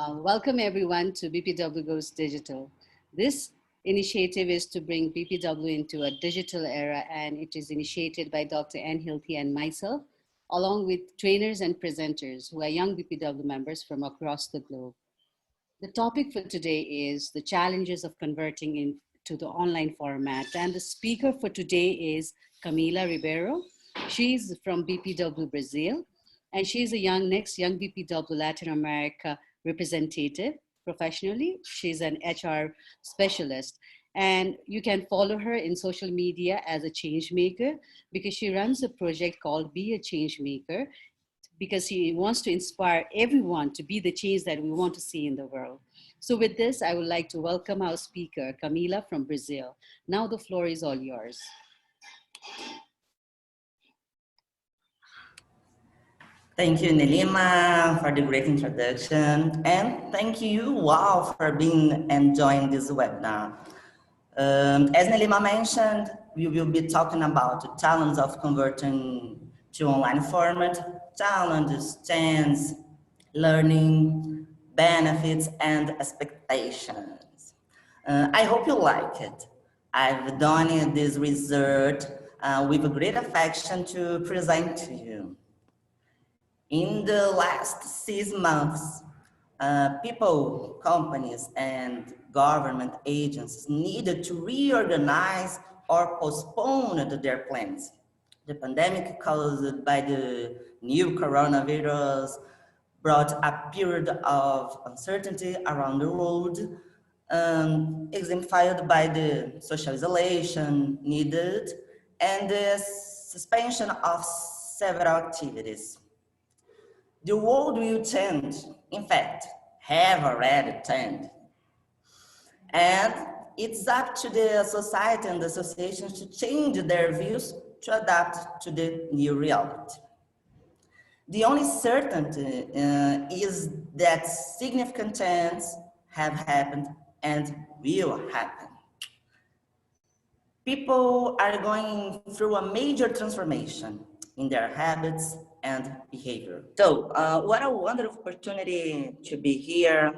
Welcome everyone to BPW Goes Digital. This initiative is to bring BPW into a digital era, and it is initiated by Dr. Ann Hilty and myself, along with trainers and presenters who are young BPW members from across the globe. The topic for today is the challenges of converting into the online format, and the speaker for today is Camila Ribeiro. She's from BPW Brazil, and she's a next young BPW Latin America representative professionally. She's an HR specialist, and you can follow her in social media as a change maker because she runs a project called Be a Change Maker, because he wants to inspire everyone to be the change that we want to see in the world. So with this, I would like to welcome our speaker, Camila from Brazil. Now the floor is all yours. Thank you, Nelima, for the great introduction. And thank you all for being and joining this webinar. As Nelima mentioned, we will be talking about the challenges of converting to online format, challenges, chance, learning, benefits, and expectations. I hope you like it. I've done this research with a great affection to present to you. In the last 6 months, people, companies, and government agencies needed to reorganize or postpone their plans. The pandemic caused by the new coronavirus brought a period of uncertainty around the world, exemplified by the social isolation needed and the suspension of several activities. The world will change, in fact, have already changed. And it's up to the society and the associations to change their views to adapt to the new reality. The only certainty is that significant changes have happened and will happen. People are going through a major transformation in their habits and behavior. So, what a wonderful opportunity to be here.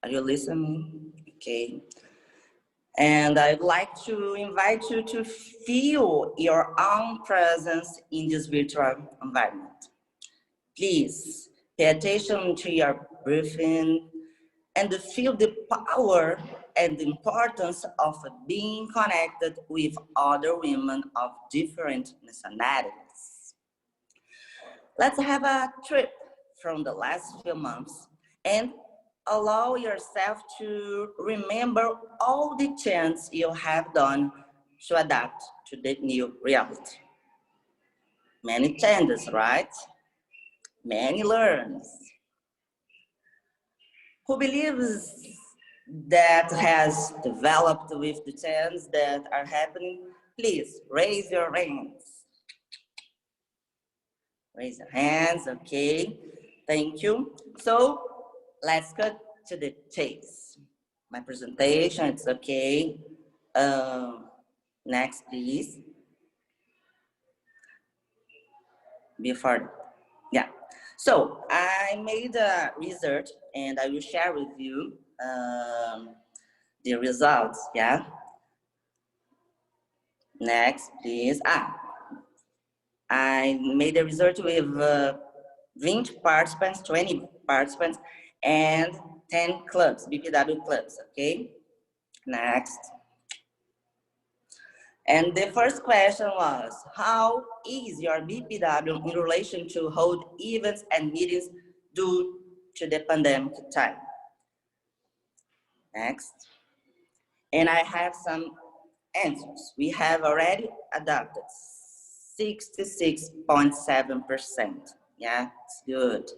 Are you listening? Okay. And I'd like to invite you to feel your own presence in this virtual environment. Please pay attention to your breathing and feel the power and the importance of being connected with other women of different nationalities. Let's have a trip from the last few months and allow yourself to remember all the changes you have done to adapt to the new reality. Many changes, right? Many learns. Who believes that has developed with the changes that are happening? Please raise your hands. Raise your hands, okay. Thank you. So let's cut to the chase. My presentation, it's okay. Next, please. Yeah. So I made a research and I will share with you the results, yeah. Next, please. I made a research with 20 participants, 20 participants, and 10 clubs, BPW clubs, okay? Next. And the first question was, how is your BPW in relation to hold events and meetings due to the pandemic time? Next. And I have some answers. We have already adopted 66.7%. Yeah, it's good.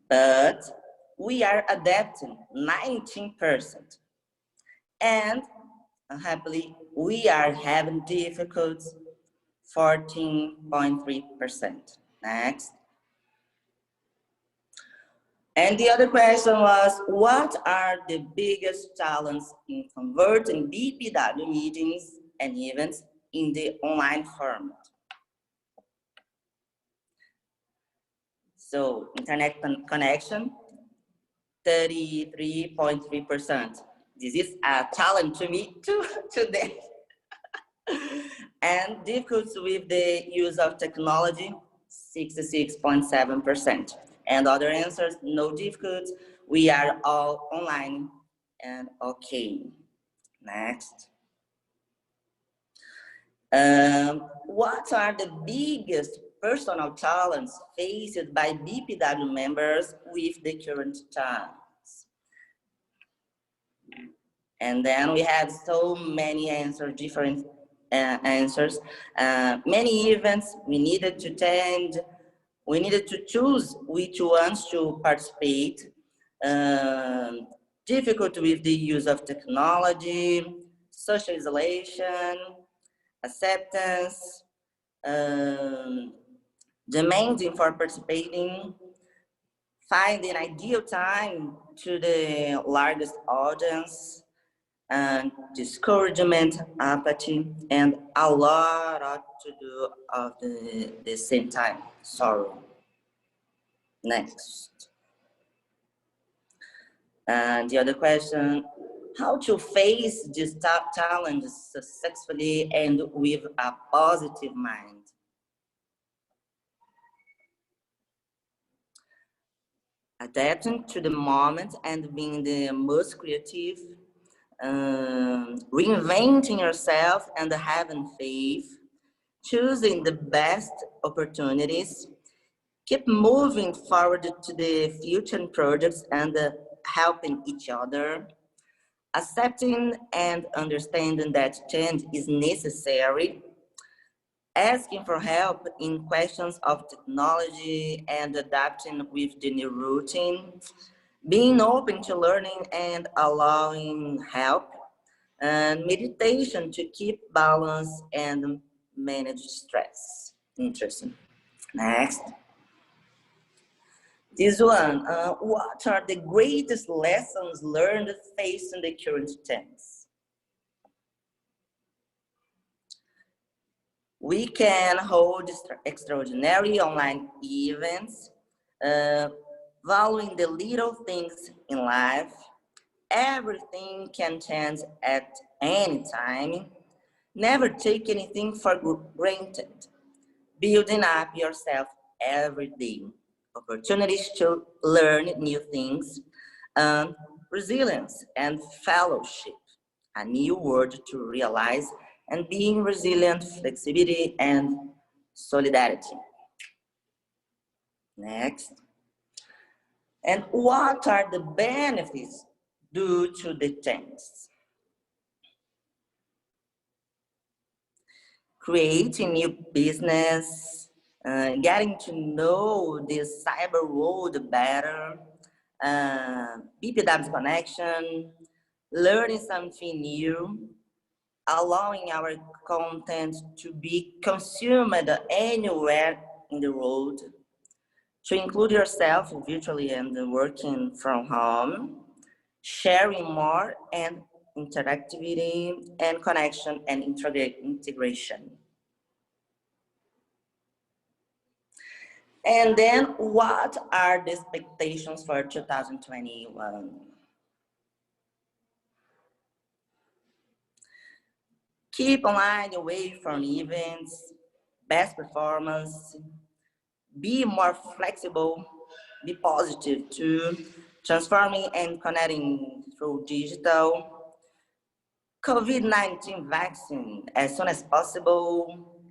But we are adapting 19%. And happily, we are having difficulties 14.3%. Next. And the other question was, what are the biggest challenges in converting BPW meetings and events in the online format? So, internet connection, 33.3%. This is a challenge to me today. And difficulties with the use of technology, 66.7%. And other answers, no difficulties. We are all online and okay. Next. What are the biggest personal challenges faced by BPW members with the current times? And then we have so many answers, different answers. Many events we needed to attend. We needed to choose which ones to participate. Difficult with the use of technology, social isolation, acceptance, demanding for participating, finding ideal time to the largest audience, and discouragement, apathy, and a lot to do at the same time. Sorrow. Next. And the other question, how to face these top challenges successfully and with a positive mind? Adapting to the moment and being the most creative, reinventing yourself and having faith, choosing the best opportunities, keep moving forward to the future projects and helping each other, accepting and understanding that change is necessary, asking for help in questions of technology and adapting with the new routine, being open to learning and allowing help, and meditation to keep balance and manage stress. Interesting. Next. This one, what are the greatest lessons learned facing the current tense? We can hold extraordinary online events, valuing the little things in life. Everything can change at any time. Never take anything for granted. Building up yourself every day. Opportunities to learn new things. Resilience and fellowship. A new word to realize, and being resilient, flexibility, and solidarity. Next. And what are the benefits due to the change? Creating new business, getting to know this cyber world better, BPW connection, learning something new, allowing our content to be consumed anywhere in the world, to include yourself virtually and working from home, sharing more and interactivity and connection and integration. And then what are the expectations for 2021? Keep online away from events, best performance, be more flexible, be positive too, transforming and connecting through digital, COVID-19 vaccine as soon as possible,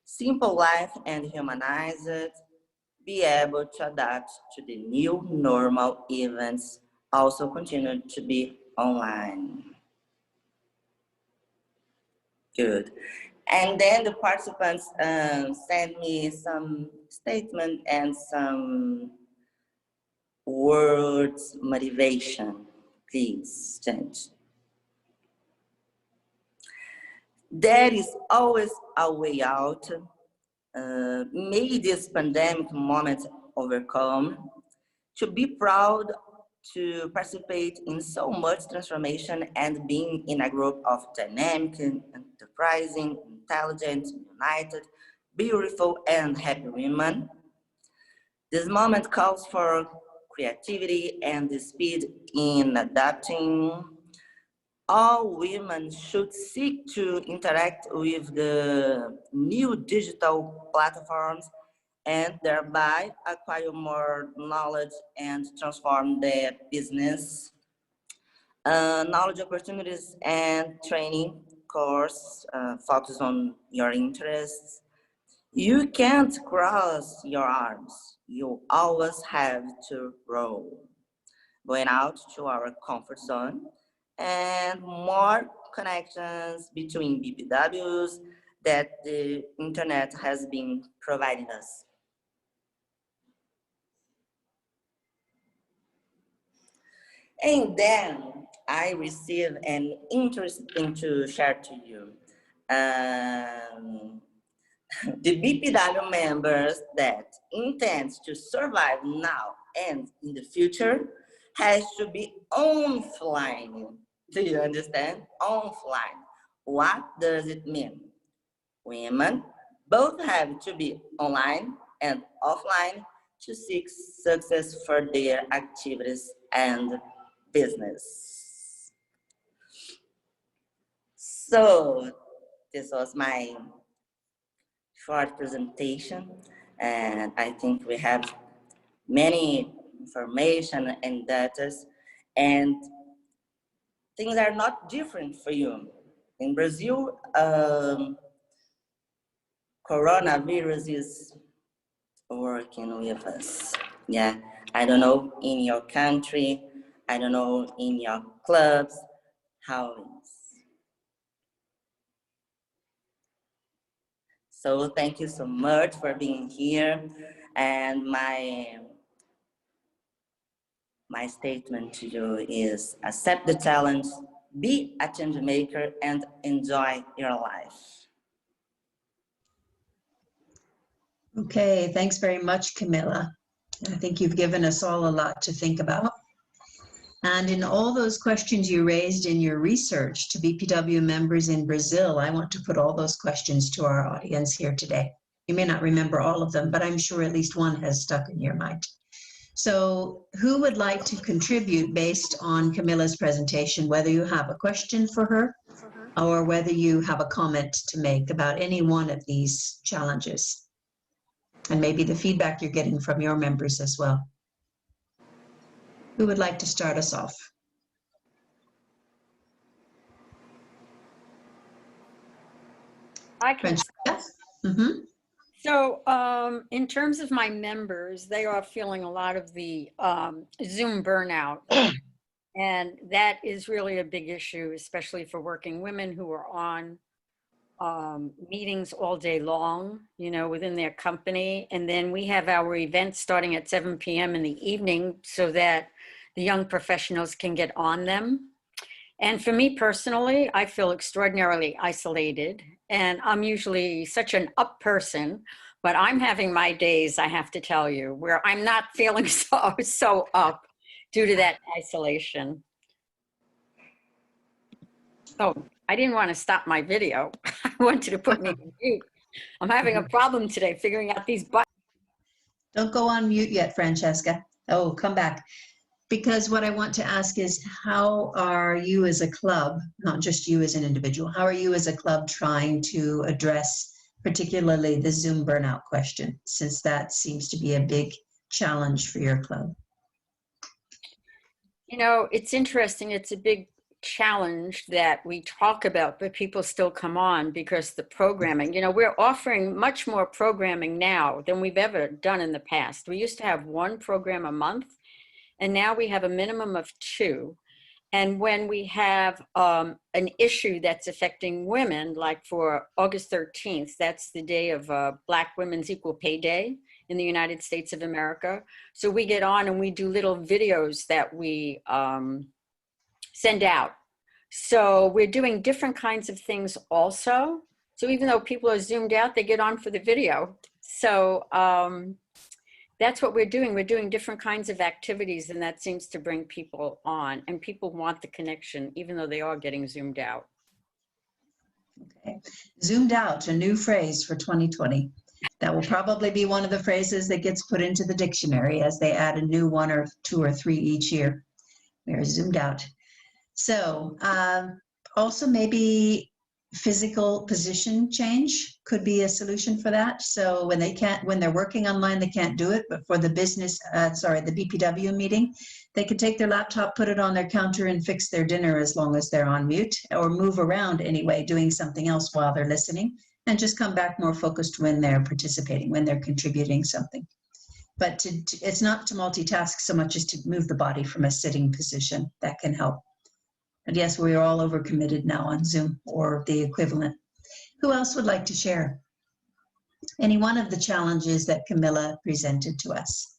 simple life and humanize it, be able to adapt to the new normal events, also continue to be online. Good. And then the participants sent me some statement and some words motivation. Please change. There is always a way out. May this pandemic moment overcome. To be proud to participate in so much transformation and being in a group of dynamic, enterprising, intelligent, united, beautiful, and happy women. This moment calls for creativity, and the speed in adapting. All women should seek to interact with the new digital platforms and thereby acquire more knowledge and transform their business. Knowledge opportunities and training course focus on your interests. You can't cross your arms. You always have to roll. Going out to our comfort zone and more connections between BPWs that the internet has been providing us. And then I received an interesting thing to share to you. Um, the BPW members that intend to survive now and in the future has to be offline. Do you understand? Offline. What does it mean? Women both have to be online and offline to seek success for their activities and business. So this was my short presentation, and I think we have many information and data, and things are not different for you. In Brazil, coronavirus is working with us. Yeah, I don't know in your country, I don't know in your clubs, how it is. So thank you so much for being here. And my statement to you is accept the challenge, be a change maker, and enjoy your life. Okay, thanks very much, Camila. I think you've given us all a lot to think about. And in all those questions you raised in your research to BPW members in Brazil, I want to put all those questions to our audience here today. You may not remember all of them, but I'm sure at least one has stuck in your mind. So who would like to contribute based on Camila's presentation, whether you have a question for her or whether you have a comment to make about any one of these challenges? And maybe the feedback you're getting from your members as well. Who would like to start us off? I can. Mm-hmm. So in terms of my members, they are feeling a lot of the Zoom burnout. And that is really a big issue, especially for working women who are on meetings all day long, you know, within their company. And then we have our events starting at 7 p.m. in the evening so that the young professionals can get on them. And for me personally, I feel extraordinarily isolated, and I'm usually such an up person, but I'm having my days, I have to tell you, where I'm not feeling so up due to that isolation. Oh, I didn't want to stop my video. I wanted to put me on mute. I'm having a problem today figuring out these buttons. Don't go on mute yet, Francesca. Oh, come back. Because what I want to ask is, how are you as a club, not just you as an individual, how are you as a club trying to address particularly the Zoom burnout question, since that seems to be a big challenge for your club? You know, it's interesting. It's a big challenge that we talk about, but people still come on because the programming, you know, we're offering much more programming now than we've ever done in the past. We used to have one program a month, and now we have a minimum of 2. And when we have an issue that's affecting women, like for August 13th, that's the day of Black Women's Equal Pay Day in the United States of America. So we get on and we do little videos that we send out. So we're doing different kinds of things also. So even though people are Zoomed out, they get on for the video. So that's what we're doing. We're doing different kinds of activities, and that seems to bring people on, and people want the connection, even though they are getting Zoomed out. Okay. Zoomed out, a new phrase for 2020. That will probably be one of the phrases that gets put into the dictionary as they add a new one or two or three each year. They're zoomed out. So also maybe physical position change could be a solution for that. So when they're working online, they can't do it, but for the the BPW meeting, they could take their laptop, put it on their counter and fix their dinner as long as they're on mute, or move around anyway, doing something else while they're listening, and just come back more focused when they're participating, when they're contributing something. But it's not to multitask so much as to move the body from a sitting position. That can help. And yes, we are all overcommitted now on Zoom or the equivalent. Who else would like to share any one of the challenges that Camila presented to us?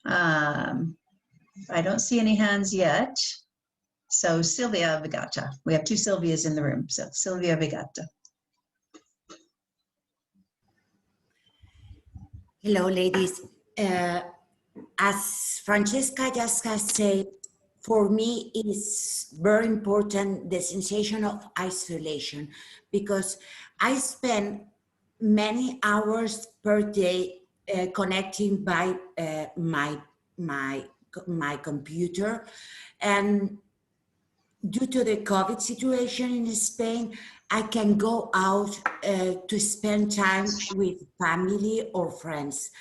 I don't see any hands yet. So Sylvia Vigata. We have two Sylvias in the room. So Sylvia Vigata. Hello, ladies. As Francesca just has said, for me it's very important the sensation of isolation, because I spend many hours per day connecting by my computer, and due to the COVID situation in Spain, I can go out to spend time with family or friends.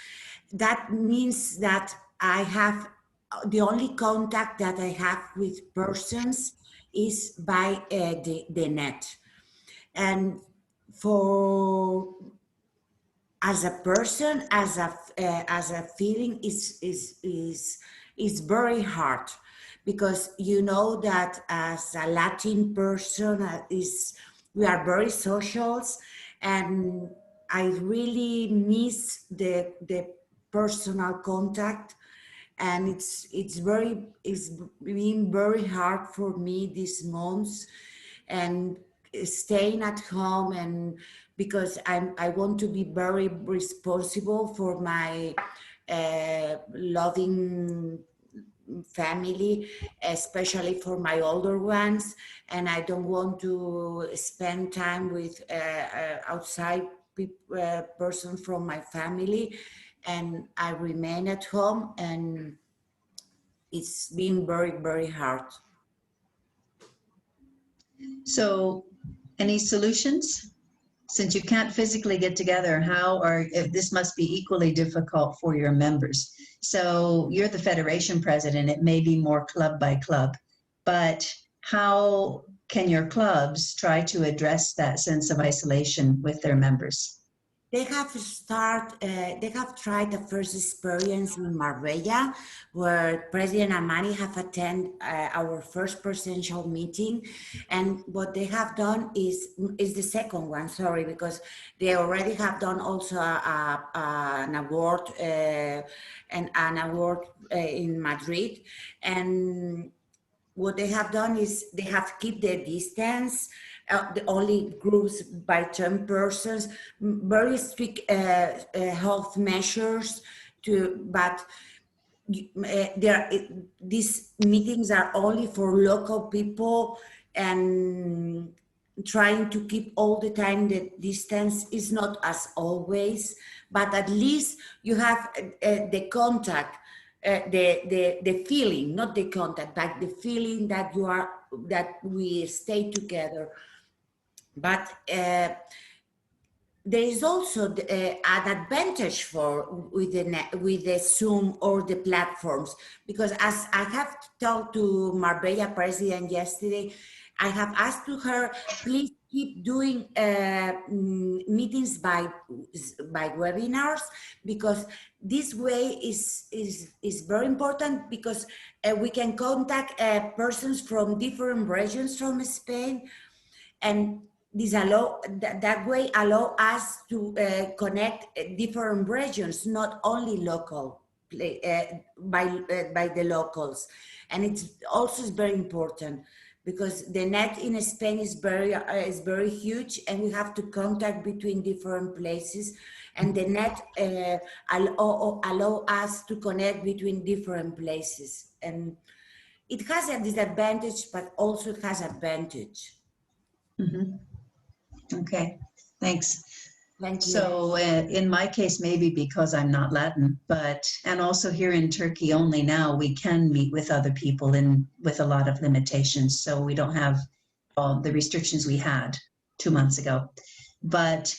That means that I have the only contact that I have with persons is by the net. And for as a person, as a feeling is very hard, because you know that as a Latin person we are very socials, and I really miss the personal contact, and it's been very hard for me these months, and staying at home, and because I want to be very responsible for my loving family, especially for my older ones, and I don't want to spend time with outside person from my family, and I remain at home, and it's been very, very hard. So any solutions? Since you can't physically get together, this must be equally difficult for your members. So you're the federation president, it may be more club by club, but how can your clubs try to address that sense of isolation with their members? They have tried the first experience in Marbella, where President Amani have attended our first presidential meeting, and what they have done is the second one. Sorry, because they already have done also an award in Madrid, and what they have done is they have kept their distance. The only groups by 10 persons, very strict health measures but these meetings are only for local people, and trying to keep all the time the distance is not as always, but at least you have the contact, the feeling, not the contact, but the feeling that we stay together. But there is also an advantage with the Zoom or the platforms, because as I have talked to Marbella president yesterday, I have asked to her, please keep doing meetings by webinars, because this way is very important, because we can contact persons from different regions from Spain, and that way allow us to connect different regions, not only local, by the locals. And it's also very important, because the net in Spain is very huge, and we have to contact between different places, and the net allow us to connect between different places. And it has a disadvantage, but also it has advantage. Mm-hmm. Okay, thanks. Thank you. So in my case, maybe because I'm not Latin, and also here in Turkey only now, we can meet with other people with a lot of limitations. So we don't have all the restrictions we had 2 months ago. But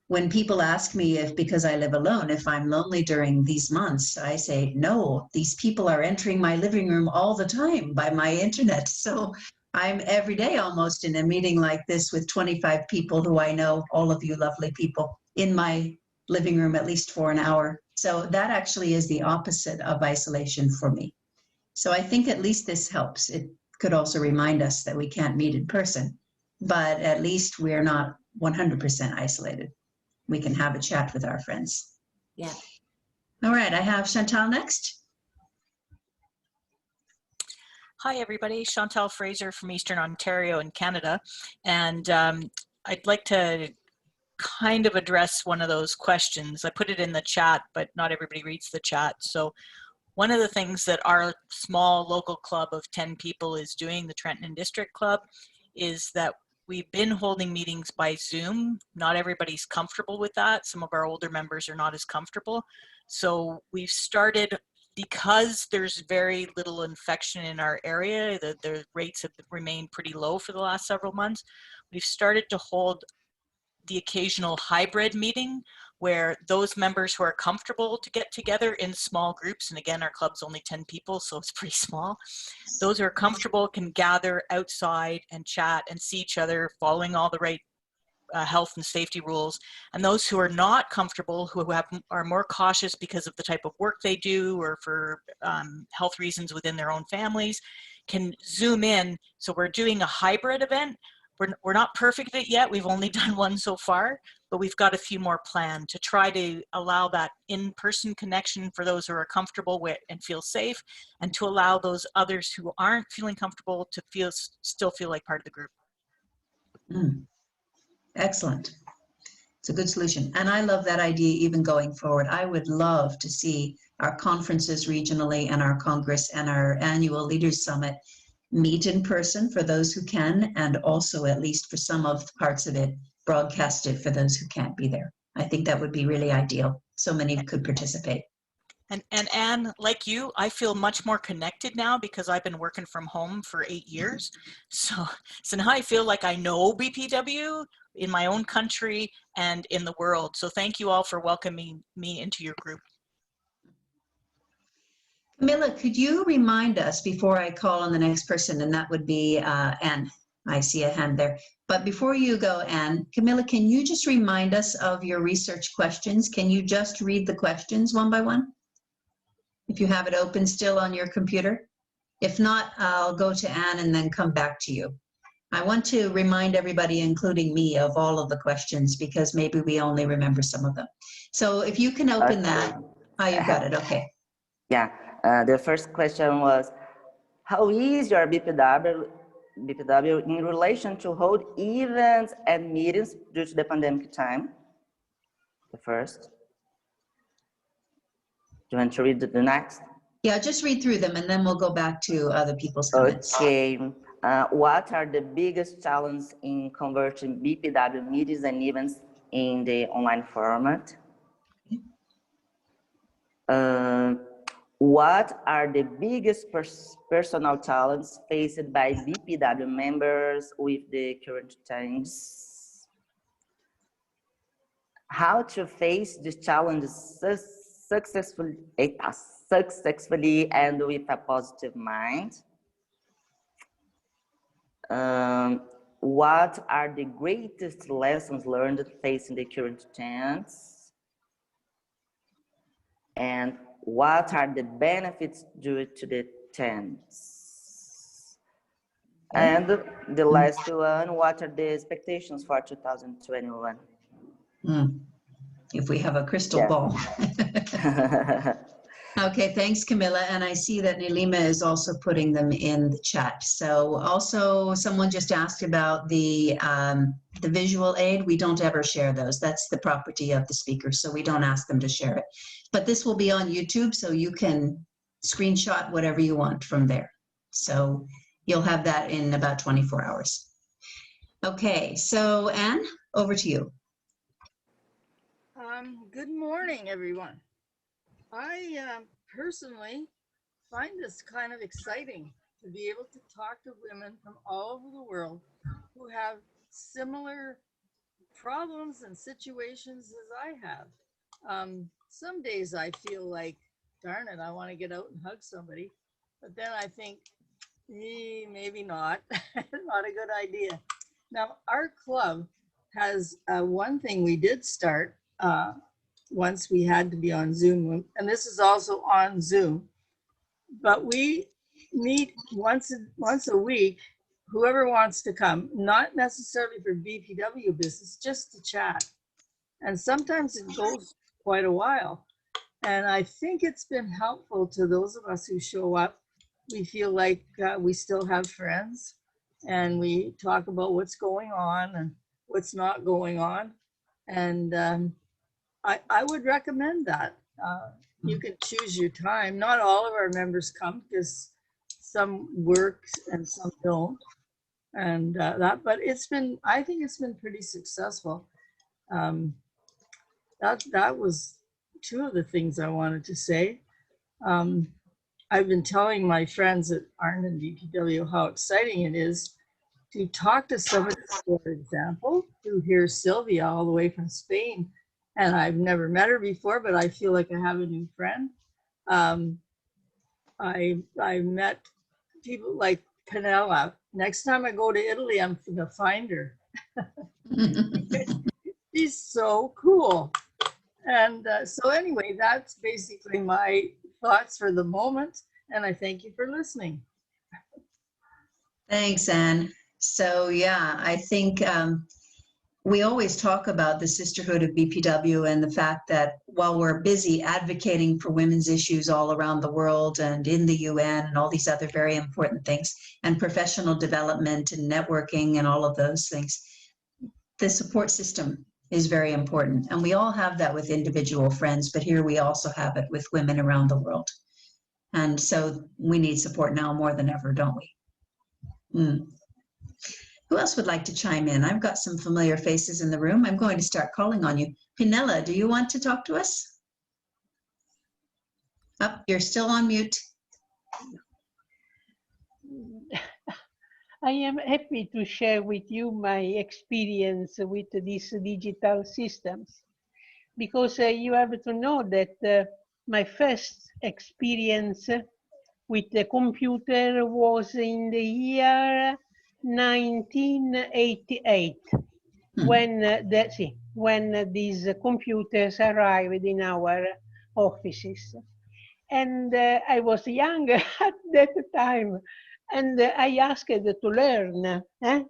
when people ask me because I live alone, if I'm lonely during these months, I say, no, these people are entering my living room all the time by my internet. So I'm every day almost in a meeting like this with 25 people who I know, all of you lovely people, in my living room at least for an hour. So that actually is the opposite of isolation for me. So I think at least this helps. It could also remind us that we can't meet in person, but at least we're not 100% isolated. We can have a chat with our friends. Yeah. All right, I have Chantal next. Hi, everybody. Chantal Fraser from Eastern Ontario in Canada. And I'd like to kind of address one of those questions. I put it in the chat, but not everybody reads the chat. So one of the things that our small local club of 10 people is doing, the Trenton and District Club, is that we've been holding meetings by Zoom. Not everybody's comfortable with that. Some of our older members are not as comfortable. So we've started, because there's very little infection in our area, the rates have remained pretty low for the last several months, we've started to hold the occasional hybrid meeting where those members who are comfortable to get together in small groups, and again, our club's only 10 people, so it's pretty small, those who are comfortable can gather outside and chat and see each other, following all the right health and safety rules. And those who are not comfortable, who are more cautious because of the type of work they do or for health reasons within their own families, can Zoom in. So we're doing a hybrid event. We're not perfect at it yet. We've only done one so far, but we've got a few more planned to try to allow that in-person connection for those who are comfortable with and feel safe, and to allow those others who aren't feeling comfortable to still feel like part of the group. Excellent. It's a good solution. And I love that idea even going forward. I would love to see our conferences regionally and our Congress and our annual Leaders Summit meet in person for those who can, and also at least for some of the parts of it broadcasted for those who can't be there. I think that would be really ideal. So many could participate. And Anne, like you, I feel much more connected now because I've been working from home for 8 years. So now I feel like I know BPW in my own country and in the world. So thank you all for welcoming me into your group. Camila, could you remind us before I call on the next person, and that would be Anne. I see a hand there. But before you go, Anne, Camila, can you just remind us of your research questions? Can you just read the questions one by one? If you have it open still on your computer. If not, I'll go to Anne and then come back to you. I want to remind everybody, including me, of all of the questions because maybe we only remember some of them. So if you can open that. Oh, you got it. Okay. Yeah. The first question was, how is your BPW in relation to hold events and meetings due to the pandemic time? The first. Do you want to read the next? Yeah, just read through them and then we'll go back to other people's comments. Okay. What are the biggest challenges in converting BPW meetings and events in the online format? What are the biggest personal challenges faced by BPW members with the current changes? How to face these challenges successfully and with a positive mind? What are the greatest lessons learned facing the current changes? And what are the benefits due to the changes? And the last one, what are the expectations for 2021? If we have a crystal ball. Okay, thanks, Camila. And I see that Nilima is also putting them in the chat. So also someone just asked about the visual aid. We don't ever share those. That's the property of the speaker. So we don't ask them to share it. But this will be on YouTube, so you can screenshot whatever you want from there. So you'll have that in about 24 hours. Okay, so Anne, Over to you. Good morning, everyone. I personally find this kind of exciting to be able to talk to women from all over the world who have similar problems and situations as I have. Some days I feel like, darn it, I want to get out and hug somebody, but then I think, maybe not, not a good idea. Now, our club has one thing we did start once we had to be on Zoom, and this is also on Zoom, but we meet once a week, whoever wants to come, not necessarily for BPW business, just to chat. And sometimes it goes quite a while. And I think it's been helpful to those of us who show up. We feel like we still have friends, and we talk about what's going on and what's not going on. And I would recommend that. You can choose your time. Not all of our members come because some work and some don't. And but I think it's been pretty successful. That was two of the things I wanted to say. I've been telling my friends at Arent and BPW how exciting it is to talk to somebody, for example, who hears Sylvia all the way from Spain. And I've never met her before, but I feel like I have a new friend. I met people like Penella. Next time I go to Italy, I'm going to find her. She's so cool. And so anyway, that's basically my thoughts for the moment. And I thank you for listening. Thanks, Anne. So yeah, I think we always talk about the sisterhood of BPW and the fact that while we're busy advocating for women's issues all around the world and in the UN and all these other very important things, and professional development and networking and all of those things, the support system is very important. And we all have that with individual friends, but here we also have it with women around the world. And so we need support now more than ever, don't we? Who else would like to chime in? I've got some familiar faces in the room. I'm going to start calling on you. Penella, do you want to talk to us? Oh, you're still on mute. I am happy to share with you my experience with these digital systems, because you have to know that my first experience with the computer was in the year 1988, when these computers arrived in our offices. And I was young at that time, and I asked to learn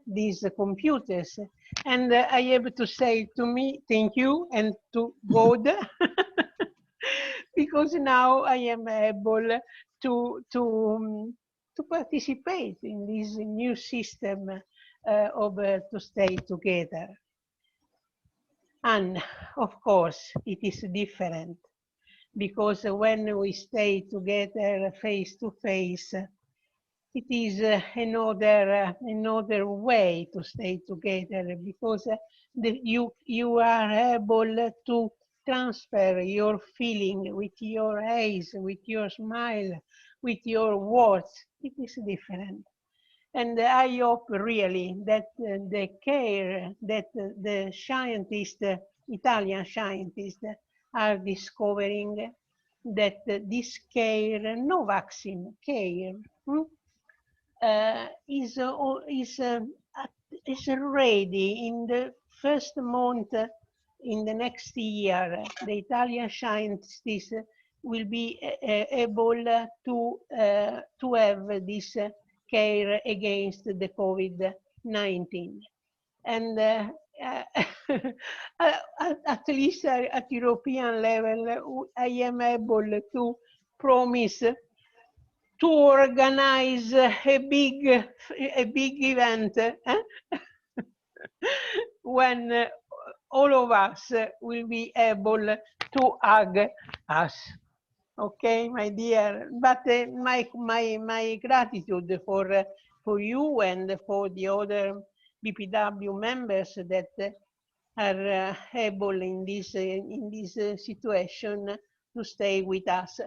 these computers. And I have to say to me, thank you, and to God, because now I am able to participate in this new system of to stay together. And of course, it is different, because when we stay together face to face, it is another way to stay together, because you are able to transfer your feeling with your eyes, with your smile, with your words. It is different. And I hope really that the care that the scientists, Italian scientists, are discovering, that this care, no vaccine, care, is ready in the first month in the next year. The Italian scientists will be able to have this care against the COVID-19. And at least at European level, I am able to promise to organize a big event when all of us will be able to hug us. Okay, my dear. But my gratitude for you and for the other BPW members that are able in this situation to stay with us.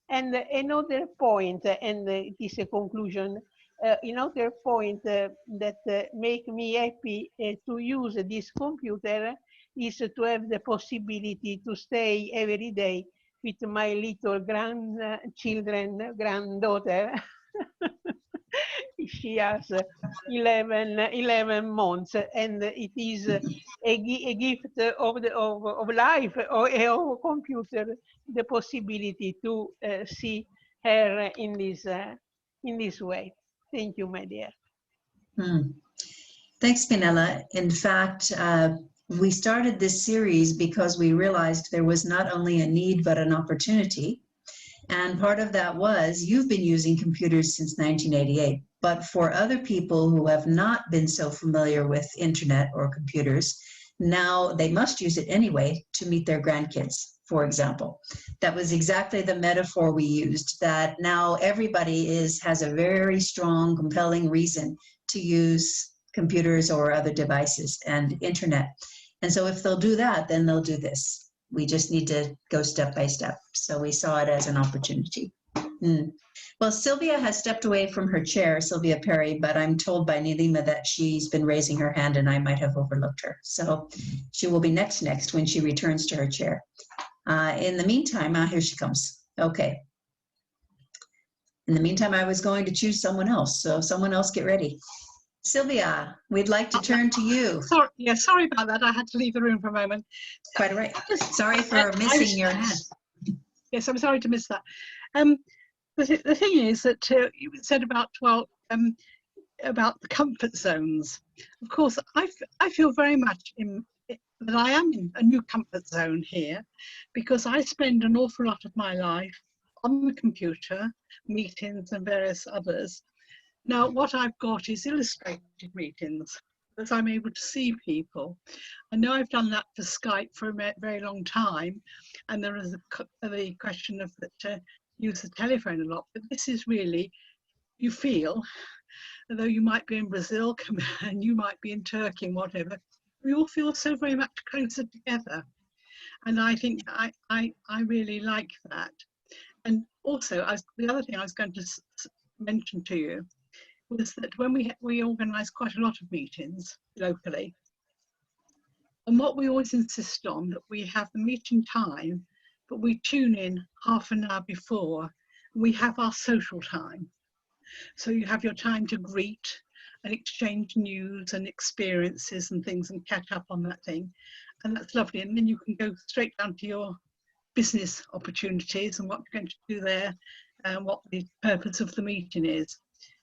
And another point, and it is a conclusion, another point that make me happy to use this computer is to have the possibility to stay every day with my little granddaughter. She has 11 months, and it is a gift of life, or of computer, the possibility to see her in this way. Thank you, my dear. Thanks, Spinella. In fact, we started this series because we realized there was not only a need, but an opportunity. And part of that was, you've been using computers since 1988, but for other people who have not been so familiar with internet or computers, now they must use it anyway to meet their grandkids, for example. That was exactly the metaphor we used, that now everybody has a very strong, compelling reason to use computers or other devices and internet. And so if they'll do that, then they'll do this. We just need to go step by step. So we saw it as an opportunity. Well, Sylvia has stepped away from her chair, Sylvia Perry, but I'm told by Nilima that she's been raising her hand and I might have overlooked her. So she will be next when she returns to her chair. In the meantime, here she comes. Okay. In the meantime, I was going to choose someone else. So someone else get ready. Sylvia, we'd like to turn to you. Sorry about that. I had to leave the room for a moment. Quite all right. Sorry for missing your hand. Yes, I'm sorry to miss that. The thing is that you said about the comfort zones. Of course, I feel very much that I am in a new comfort zone here, because I spend an awful lot of my life on the computer, meetings and various others. Now, what I've got is illustrated meetings, as I'm able to see people. I know I've done that for Skype for a very long time, and there is the question of that use the telephone a lot, but this is really, you feel, although you might be in Brazil and you might be in Turkey and whatever, we all feel so very much closer together. And I think I really like that. And also, the other thing I was going to mention to you was that when we organise quite a lot of meetings locally, and what we always insist on, that we have the meeting time, but we tune in half an hour before, we have our social time. So you have your time to greet and exchange news and experiences and things and catch up on that thing. And that's lovely. And then you can go straight down to your business opportunities and what you're going to do there and what the purpose of the meeting is.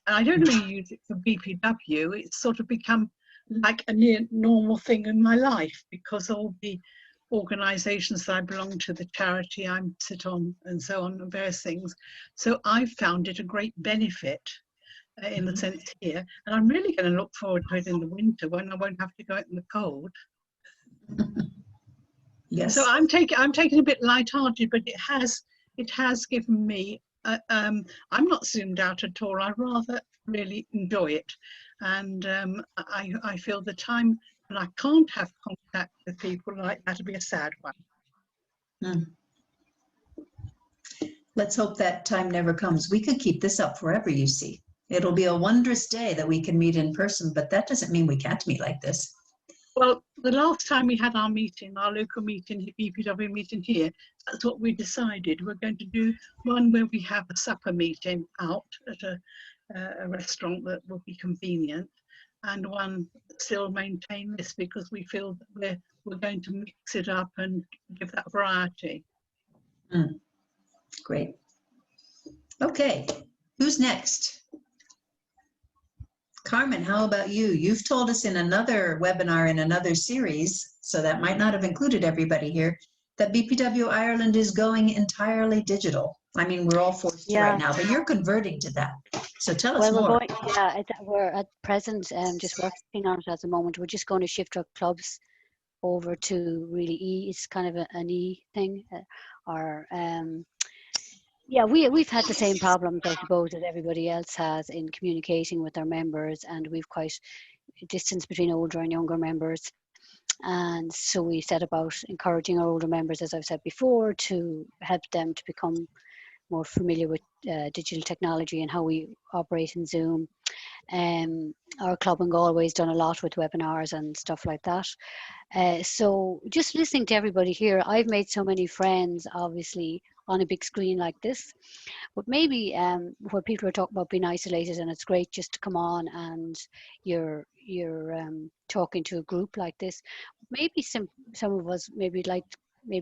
And I don't really use it for BPW. It's sort of become like a near normal thing in my life, because all the organisations that I belong to, the charity I sit on and so on, and various things. So I've found it a great benefit in the sense here. And I'm really going to look forward to it in the winter when I won't have to go out in the cold. Yes. So I'm taking a bit lighthearted, but it has given me I'm not zoomed out at all. I rather really enjoy it, and I feel the time when I can't have contact with people like that to be a sad one. Let's hope that time never comes. We could keep this up forever, you see. It'll be a wondrous day that we can meet in person, but that doesn't mean we can't meet like this. Well, the last time we had our meeting, our local meeting, BPW meeting here, that's what we decided. We're going to do one where we have a supper meeting out at a restaurant that will be convenient, and one still maintain this, because we feel that we're going to mix it up and give that variety. Great. Okay, who's next? Carmen, how about you? You've told us in another webinar in another series, so that might not have included everybody here, that BPW Ireland is going entirely digital. I mean, we're all forced to right now, but you're converting to that. So tell us more. We're at present just working on it at the moment. We're just going to shift our clubs over to really it's kind of an E thing. We've had the same problems, I suppose, that everybody else has in communicating with our members, and we've quite a distance between older and younger members. And so we set about encouraging our older members, as I've said before, to help them to become more familiar with digital technology and how we operate in Zoom. Our club in Galway has done a lot with webinars and stuff like that. So just listening to everybody here, I've made so many friends, obviously, on a big screen like this. But maybe where people are talking about being isolated, and it's great just to come on and you're talking to a group like this. Maybe some of us maybe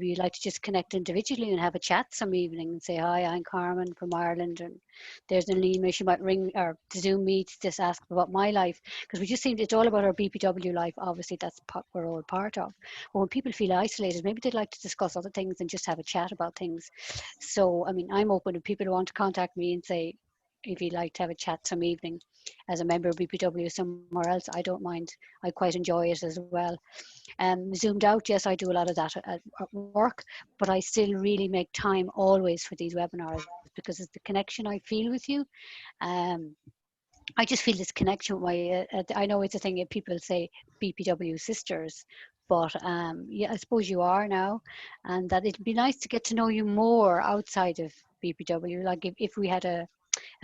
you'd like to just connect individually and have a chat some evening and say, hi, I'm Carmen from Ireland, and there's Nalima, she might ring, or the Zoom meets, just ask about my life, because we just seem it's all about our BPW life. Obviously, that's we're all part of. But when people feel isolated, maybe they'd like to discuss other things and just have a chat about things. So, I mean, I'm open to people who want to contact me and say, if you'd like to have a chat some evening as a member of BPW somewhere else, I don't mind. I quite enjoy it as well. Zoomed out, yes, I do a lot of that at work, but I still really make time always for these webinars, because it's the connection I feel with you. I just feel this connection with my, I know it's a thing that people say BPW sisters, but yeah, I suppose you are now, and that it'd be nice to get to know you more outside of BPW. Like if we had a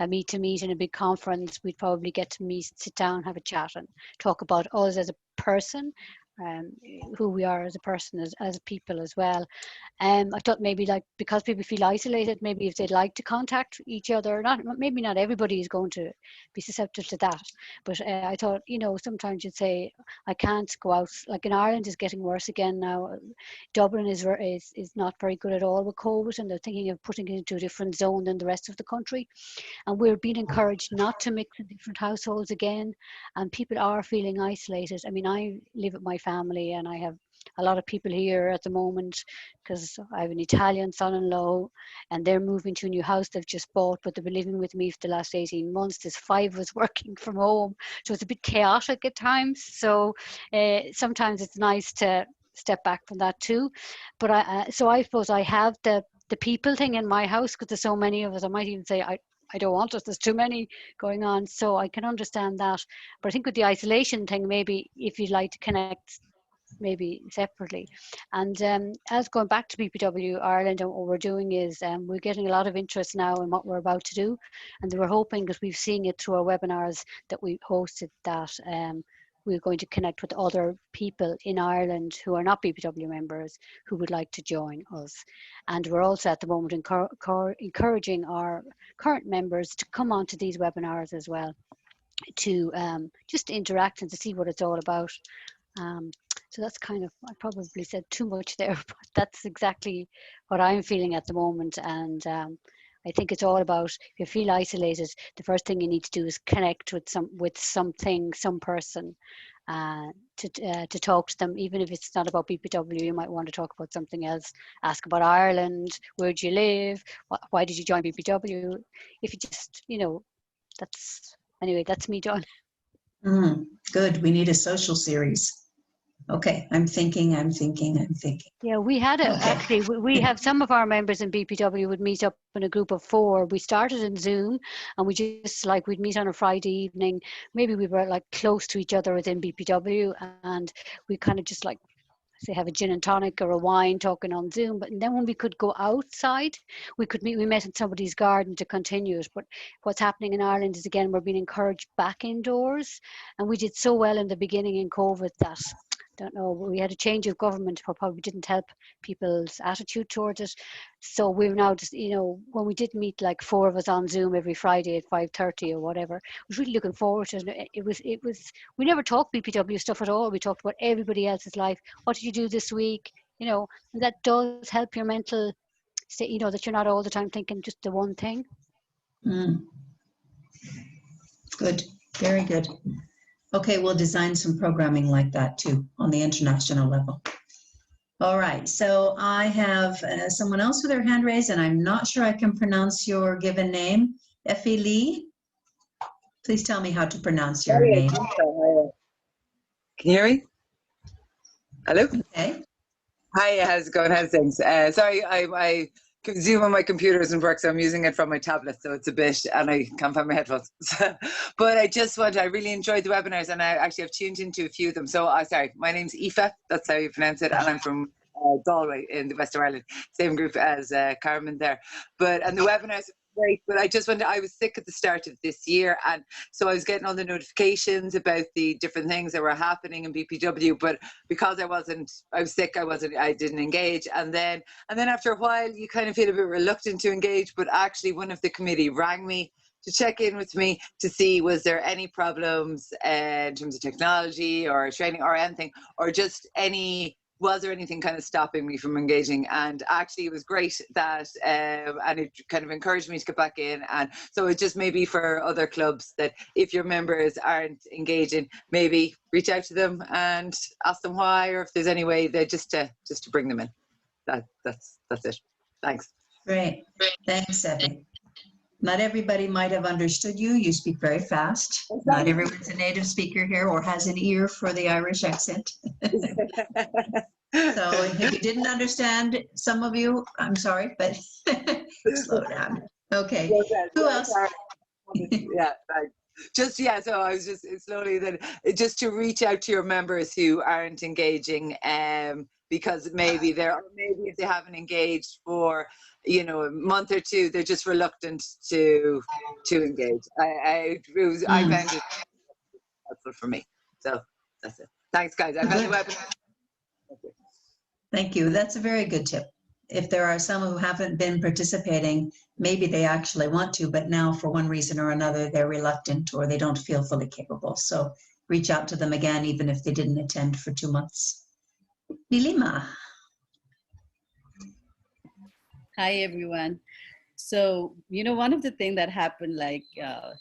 meet in a big conference, we'd probably get to sit down, have a chat, and talk about us as a person, who we are as a person, as people as well. I thought maybe, like, because people feel isolated, maybe if they'd like to contact each other, maybe not everybody is going to be susceptible to that, but I thought, you know, sometimes you'd say, I can't go out. Like in Ireland is getting worse again now. Dublin is not very good at all with COVID, and they're thinking of putting it into a different zone than the rest of the country. And we're being encouraged not to mix in different households again, and people are feeling isolated. I mean, I live with my family, and I have a lot of people here at the moment because I have an Italian son-in-law, and they're moving to a new house they've just bought, but they've been living with me for the last 18 months. There's 5 of us working from home, so it's a bit chaotic at times. So sometimes it's nice to step back from that too. But so I suppose I have the people thing in my house, because there's so many of us. I might even say I don't want it, there's too many going on, so I can understand that. But I think with the isolation thing, maybe if you'd like to connect maybe separately. And as going back to BPW Ireland, and what we're doing is we're getting a lot of interest now in what we're about to do, and we're hoping, because we've seen it through our webinars that we hosted, that we're going to connect with other people in Ireland who are not BPW members who would like to join us. And we're also at the moment encouraging our current members to come onto these webinars as well, to just interact and to see what it's all about. So that's kind of, I probably said too much there, but that's exactly what I'm feeling at the moment. And I think it's all about, if you feel isolated, the first thing you need to do is connect with some person, to talk to them. Even if it's not about BPW, you might want to talk about something else. Ask about Ireland, where do you live, why did you join BPW? If you just, you know, anyway, that's me done. Good, we need a social series. Okay, I'm thinking. Yeah, we had actually, we have some of our members in BPW would meet up in a group of 4. We started in Zoom, and we just, like, we'd meet on a Friday evening. Maybe we were like close to each other within BPW, and we kind of just, like, say, have a gin and tonic or a wine talking on Zoom. But then when we could go outside, we met in somebody's garden to continue it. But what's happening in Ireland is, again, we're being encouraged back indoors, and we did so well in the beginning in COVID that, don't know, we had a change of government what probably didn't help people's attitude towards it. So we're now just, you know, when we did meet like 4 of us on Zoom every Friday at 5:30 or whatever, I was really looking forward to it. It was we never talked BPW stuff at all. We talked about everybody else's life. What did you do this week? You know, and that does help your mental state, you know, that you're not all the time thinking just the one thing. Good, very good. Okay, we'll design some programming like that too on the international level. All right, so I have someone else with their hand raised, and I'm not sure I can pronounce your given name. Effie Lee, please tell me how to pronounce your name. Can you hear me? Hello? Okay. Hi, how's it going? How's things? Sorry, I Zoom on my computer doesn't work, so I'm using it from my tablet, so it's a bit, and I can't find my headphones. But I really enjoyed the webinars, and I actually have tuned into a few of them. So, sorry, my name's Aoife, that's how you pronounce it, and I'm from Galway in the West of Ireland, same group as Carmen there. And the webinars are great, but I was sick at the start of this year, and so I was getting all the notifications about the different things that were happening in BPW, but because I was sick, I didn't engage. And then after a while, you kind of feel a bit reluctant to engage, but actually one of the committee rang me to check in with me to see was there any problems in terms of technology or training or anything, or just was there anything kind of stopping me from engaging? And actually it was great that, and it kind of encouraged me to get back in. And so it just maybe for other clubs that if your members aren't engaging, maybe reach out to them and ask them why, or if there's any way that just to bring them in. That's it. Thanks. Great. Thanks, Effie. Not everybody might have understood you. You speak very fast. Not everyone's a native speaker here or has an ear for the Irish accent. So if you didn't understand, some of you, I'm sorry, but slow down. Okay. Who else? Yeah, thanks. So I was just slowly then just to reach out to your members who aren't engaging, because maybe if they haven't engaged for a month or two, they're just reluctant to engage. I found it helpful for me. So that's it. Thanks, guys. I've had the webinar. Thank you. That's a very good tip. If there are some who haven't been participating, maybe they actually want to, but now for one reason or another, they're reluctant or they don't feel fully capable. So reach out to them again, even if they didn't attend for 2 months. Nilima. Hi, everyone. So, one of the things that happened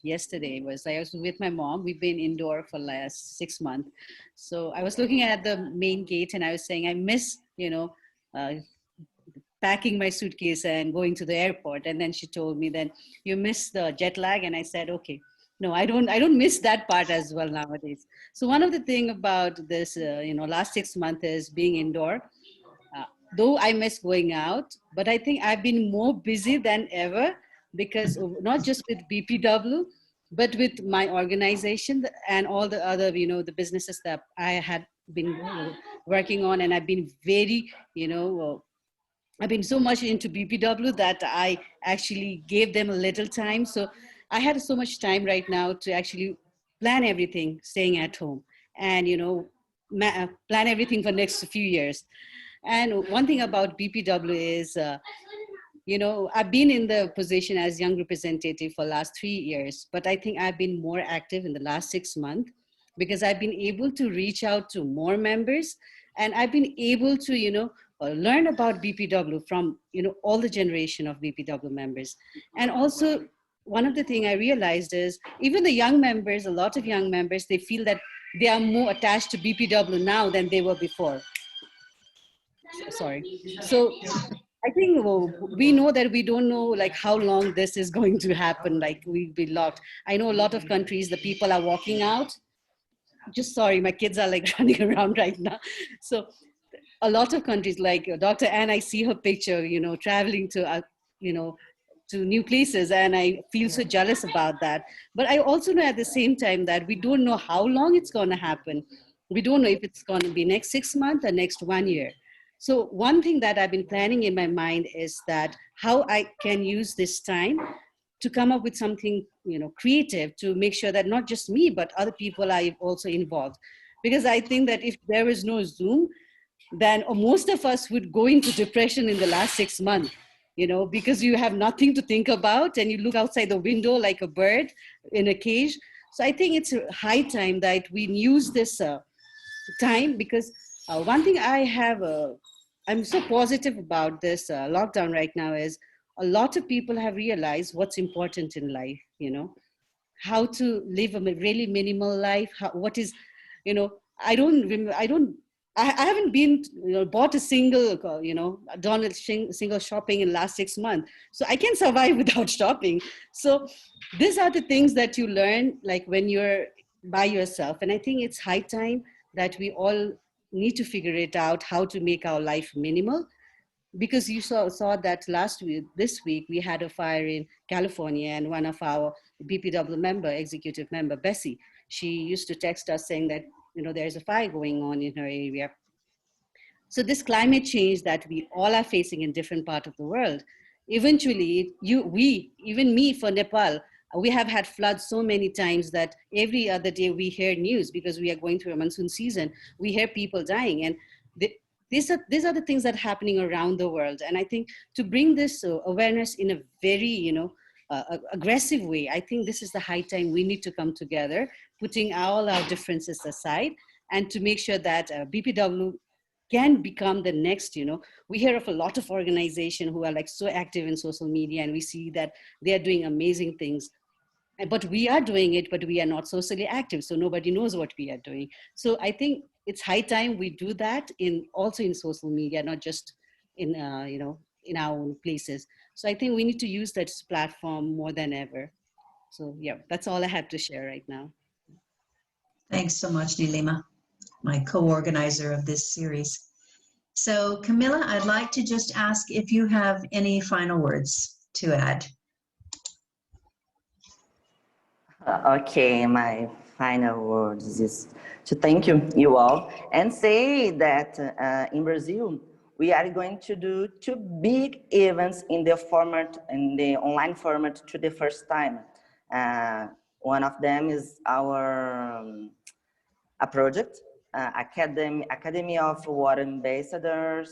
yesterday was I was with my mom. We've been indoor for last 6 months. So I was looking at the main gate and I was saying, I miss, packing my suitcase and going to the airport. And then she told me that you miss the jet lag. And I said, okay, no, I don't miss that part as well nowadays. So one of the things about this, last 6 months is being indoor. Though I miss going out, but I think I've been more busy than ever because not just with BPW, but with my organization and all the other, the businesses that I had been working on. And I've been very, I've been so much into BPW that I actually gave them a little time. So I had so much time right now to actually plan everything, staying at home and, plan everything for next few years. And one thing about BPW is, I've been in the position as young representative for the last 3 years, but I think I've been more active in the last 6 months because I've been able to reach out to more members and I've been able to, learn about BPW from, all the generation of BPW members. And also one of the things I realized is even the young members, a lot of young members, they feel that they are more attached to BPW now than they were before. Sorry. So I think we know that we don't know how long this is going to happen, we'll be locked. I know a lot of countries, the people are walking out. Just sorry, my kids are running around right now. So a lot of countries like Dr. Ann, I see her picture, traveling to, to new places and I feel so jealous about that. But I also know at the same time that we don't know how long it's going to happen. We don't know if it's going to be next 6 months or next 1 year. So one thing that I've been planning in my mind is that how I can use this time to come up with something, creative to make sure that not just me, but other people are also involved. Because I think that if there is no Zoom, then most of us would go into depression in the last 6 months, because you have nothing to think about and you look outside the window like a bird in a cage. So I think it's high time that we use this time because one thing I'm so positive about this lockdown right now is a lot of people have realized what's important in life, how to live a really minimal life. I haven't been, bought a single, done a single shopping in the last 6 months. So I can survive without shopping. So these are the things that you learn when you're by yourself. And I think it's high time that we all need to figure it out how to make our life minimal because you saw that last week, this week, we had a fire in California, and one of our BPW member, executive member, Bessie, she used to text us saying that, you know, there's a fire going on in her area. So this climate change that we all are facing in different parts of the world, eventually, even me for Nepal, we have had floods so many times that every other day we hear news, because we are going through a monsoon season, we hear people dying. And these are the things that are happening around the world. And I think to bring this awareness in a very, aggressive way, I think this is the high time we need to come together, putting all our differences aside, and to make sure that BPW can become the next, we hear of a lot of organizations who are like so active in social media, and we see that they are doing amazing things. But we are doing it, but we are not socially active, so nobody knows what we are doing. So I think it's high time we do that also in social media, not just in in our own places. So I think we need to use that platform more than ever. So yeah, that's all I have to share right now. Thanks so much, Nilima, my co-organizer of this series. So Camila, I'd like to just ask if you have any final words to add. Okay, my final words is to thank you all, and say that in Brazil, we are going to do 2 big events in the online format to the first time. One of them is our a project, Academy of Water Ambassadors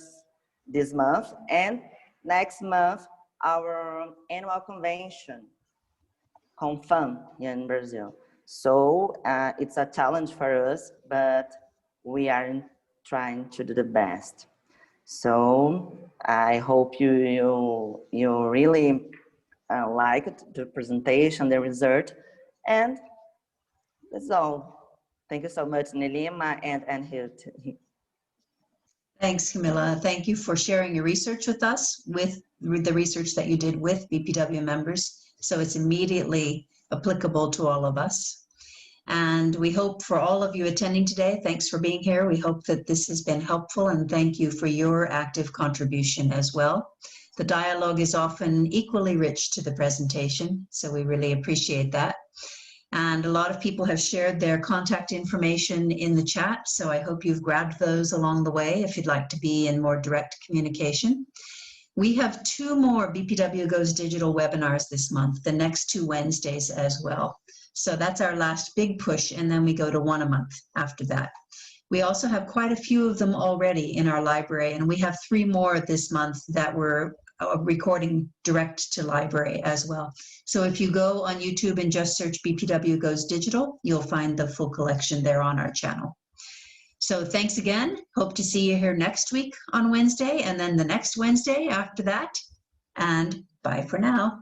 this month, and next month, our annual convention, Confam, here in Brazil. So it's a challenge for us, but we are trying to do the best. So I hope you really liked the presentation, the result, and that's all. Thank you so much, Nilima and Hilt. Thanks, Camila. Thank you for sharing your research with us, with the research that you did with BPW members. So it's immediately applicable to all of us. And we hope for all of you attending today, thanks for being here. We hope that this has been helpful, and thank you for your active contribution as well. The dialogue is often equally rich to the presentation, so we really appreciate that. And a lot of people have shared their contact information in the chat, so I hope you've grabbed those along the way if you'd like to be in more direct communication. We have 2 more BPW Goes Digital webinars this month, the next 2 Wednesdays as well. So that's our last big push, and then we go to 1 a month after that. We also have quite a few of them already in our library, and we have 3 more this month that we're recording direct to library as well. So if you go on YouTube and just search BPW Goes Digital, you'll find the full collection there on our channel. So thanks again. Hope to see you here next week on Wednesday, and then the next Wednesday after that. And bye for now.